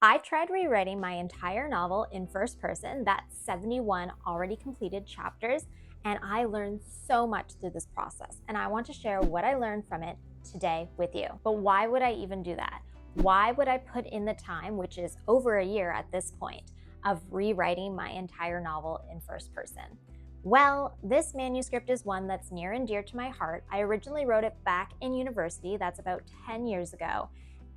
I tried rewriting my entire novel in first person, that's 71 already completed chapters, and I learned so much through this process. And I want to share what I learned from it today with you. But why would I even do that? Why would I put in the time, which is over a year at this point, of rewriting my entire novel in first person? Well, this manuscript is one that's near and dear to my heart. I originally wrote it back in university, that's about 10 years ago.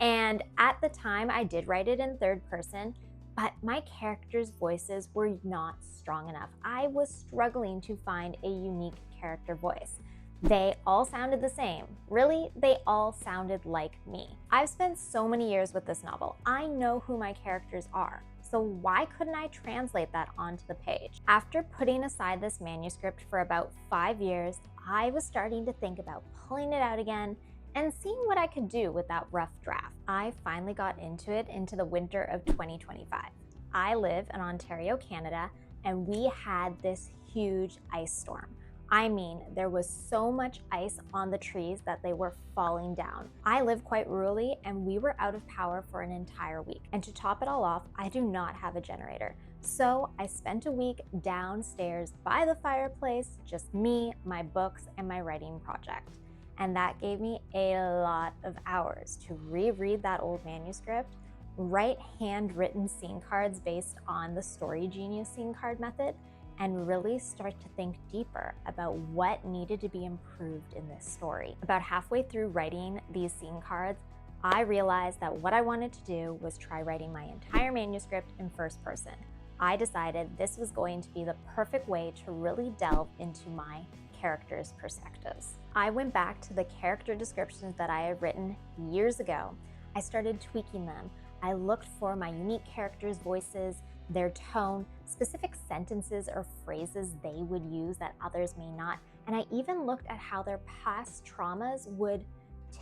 And at the time, I did write it in third person, but my characters' voices were not strong enough. I was struggling to find a unique character voice. They all sounded the same. Really, they all sounded like me. I've spent so many years with this novel. I know who my characters are. So why couldn't I translate that onto the page? After putting aside this manuscript for about 5 years, I was starting to think about pulling it out again and seeing what I could do with that rough draft. I finally got into it into the winter of 2025. I live in Ontario, Canada, and we had this huge ice storm. I mean, there was so much ice on the trees that they were falling down. I live quite rurally and we were out of power for an entire week. And to top it all off, I do not have a generator. So I spent a week downstairs by the fireplace, just me, my books, and my writing project. And that gave me a lot of hours to reread that old manuscript, write handwritten scene cards based on the Story Genius scene card method, and really start to think deeper about what needed to be improved in this story. About halfway through writing these scene cards, I realized that what I wanted to do was try writing my entire manuscript in first person. I decided this was going to be the perfect way to really delve into my characters' perspectives. I went back to the character descriptions that I had written years ago. I started tweaking them. I looked for my unique characters' voices, their tone, specific sentences or phrases they would use that others may not, and I even looked at how their past traumas would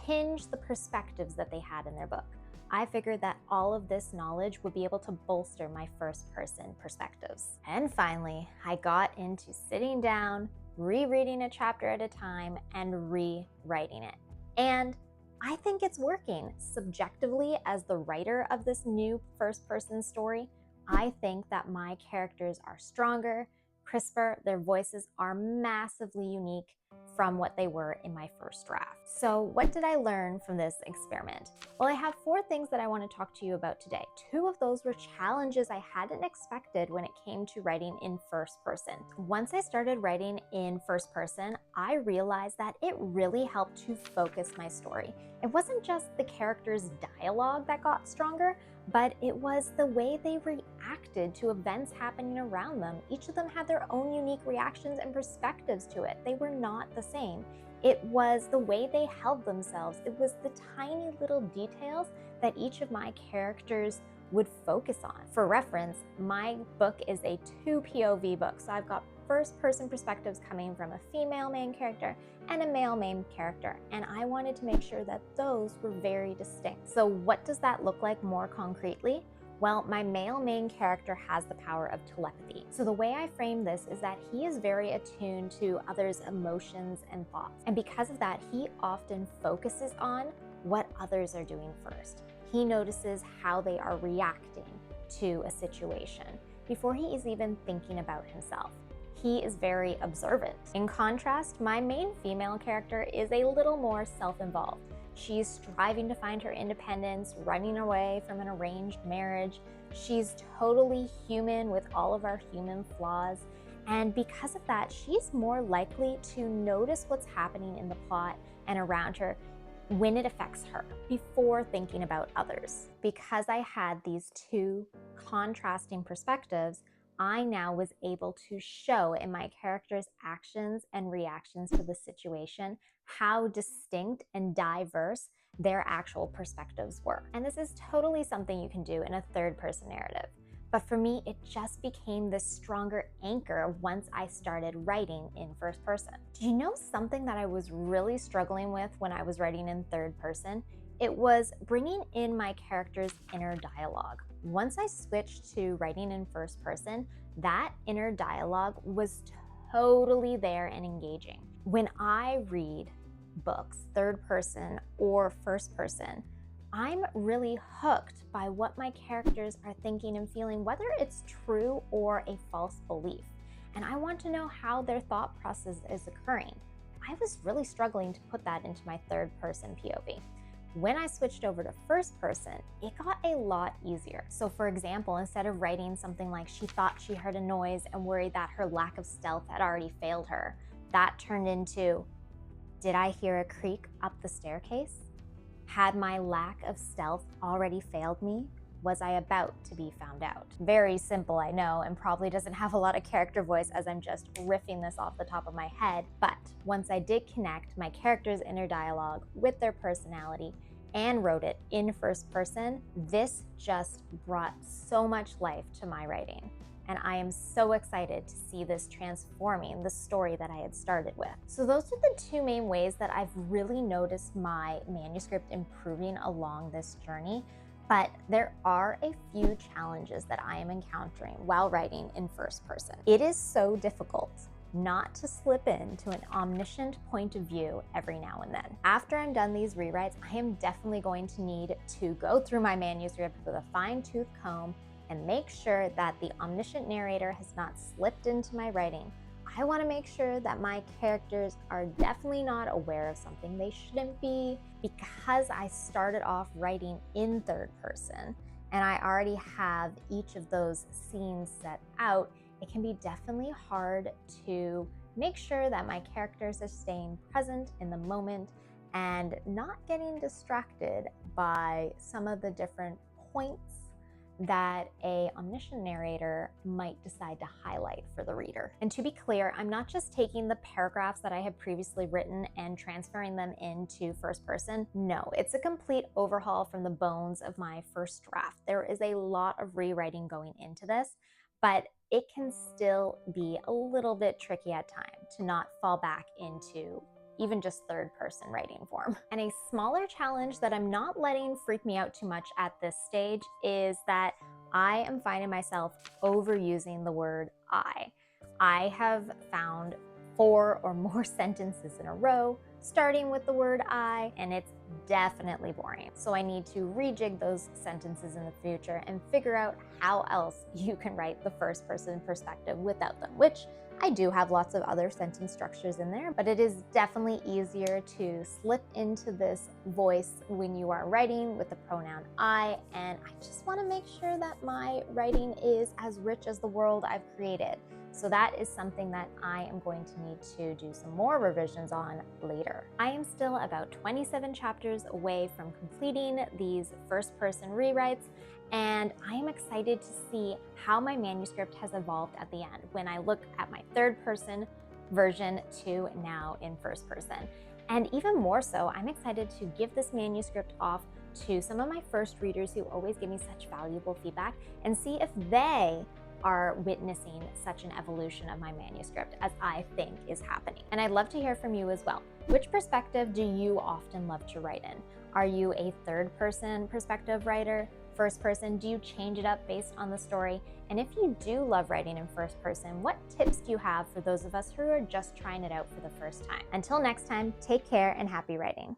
tinge the perspectives that they had in their book. I figured that all of this knowledge would be able to bolster my first person perspectives. And finally, I got into sitting down, rereading a chapter at a time, and rewriting it. And I think it's working. Subjectively, as the writer of this new first person story, I think that my characters are stronger, crisper, their voices are massively unique from what they were in my first draft. So what did I learn from this experiment? Well, I have 4 things that I want to talk to you about today. 2 of those were challenges I hadn't expected when it came to writing in first person. Once I started writing in first person, I realized that it really helped to focus my story. It wasn't just the characters' dialogue that got stronger, but it was the way they reacted to events happening around them. Each of them had their own unique reactions and perspectives to it. They were not the same. It was the way they held themselves. It was the tiny little details that each of my characters would focus on. For reference, my book is a 2 POV book, so I've got first person perspectives coming from a female main character and a male main character, and I wanted to make sure that those were very distinct. So what does that look like more concretely? Well, my male main character has the power of telepathy. So the way I frame this is that he is very attuned to others' emotions and thoughts. And because of that, he often focuses on what others are doing first. He notices how they are reacting to a situation before he is even thinking about himself. He is very observant. In contrast, my main female character is a little more self-involved. She's striving to find her independence, running away from an arranged marriage. She's totally human with all of our human flaws. And because of that, she's more likely to notice what's happening in the plot and around her when it affects her before thinking about others. Because I had these 2 contrasting perspectives, I now was able to show in my character's actions and reactions to the situation how distinct and diverse their actual perspectives were. And this is totally something you can do in a third person narrative. But for me, it just became this stronger anchor once I started writing in first person. Do you know something that I was really struggling with when I was writing in third person? It was bringing in my character's inner dialogue. Once I switched to writing in first person, that inner dialogue was totally there and engaging. When I read books, third person or first person, I'm really hooked by what my characters are thinking and feeling, whether it's true or a false belief. And I want to know how their thought process is occurring. I was really struggling to put that into my third person POV. When I switched over to first person, it got a lot easier. So for example, instead of writing something like she thought she heard a noise and worried that her lack of stealth had already failed her, that turned into, did I hear a creak up the staircase? Had my lack of stealth already failed me? Was I about to be found out? Very simple, I know, and probably doesn't have a lot of character voice as I'm just riffing this off the top of my head. But once I did connect my character's inner dialogue with their personality and wrote it in first person, this just brought so much life to my writing. And I am so excited to see this transforming the story that I had started with. So those are the two main ways that I've really noticed my manuscript improving along this journey. But there are a few challenges that I am encountering while writing in first person. It is so difficult not to slip into an omniscient point of view every now and then. After I'm done these rewrites, I am definitely going to need to go through my manuscript with a fine-tooth comb and make sure that the omniscient narrator has not slipped into my writing. I want to make sure that my characters are definitely not aware of something they shouldn't be. Because I started off writing in third person and I already have each of those scenes set out, it can be definitely hard to make sure that my characters are staying present in the moment and not getting distracted by some of the different points that a omniscient narrator might decide to highlight for the reader. And to be clear, I'm not just taking the paragraphs that I had previously written and transferring them into first person. No, it's a complete overhaul from the bones of my first draft. There is a lot of rewriting going into this, but it can still be a little bit tricky at times to not fall back into even just third person writing form. And a smaller challenge that I'm not letting freak me out too much at this stage is that I am finding myself overusing the word I. I have found 4 or more sentences in a row starting with the word I, and it's definitely boring. So I need to rejig those sentences in the future and figure out how else you can write the first person perspective without them, which I do have lots of other sentence structures in there, but it is definitely easier to slip into this voice when you are writing with the pronoun I, and I just want to make sure that my writing is as rich as the world I've created. So that is something that I am going to need to do some more revisions on later. I am still about 27 chapters away from completing these first person rewrites, and I am excited to see how my manuscript has evolved at the end when I look at my third person version to now in first person. And even more so, I'm excited to give this manuscript off to some of my first readers who always give me such valuable feedback and see if they are witnessing such an evolution of my manuscript as I think is happening. And I'd love to hear from you as well. Which perspective do you often love to write in? Are you a third person perspective writer? First person? Do you change it up based on the story? And if you do love writing in first person, what tips do you have for those of us who are just trying it out for the first time? Until next time, take care and happy writing.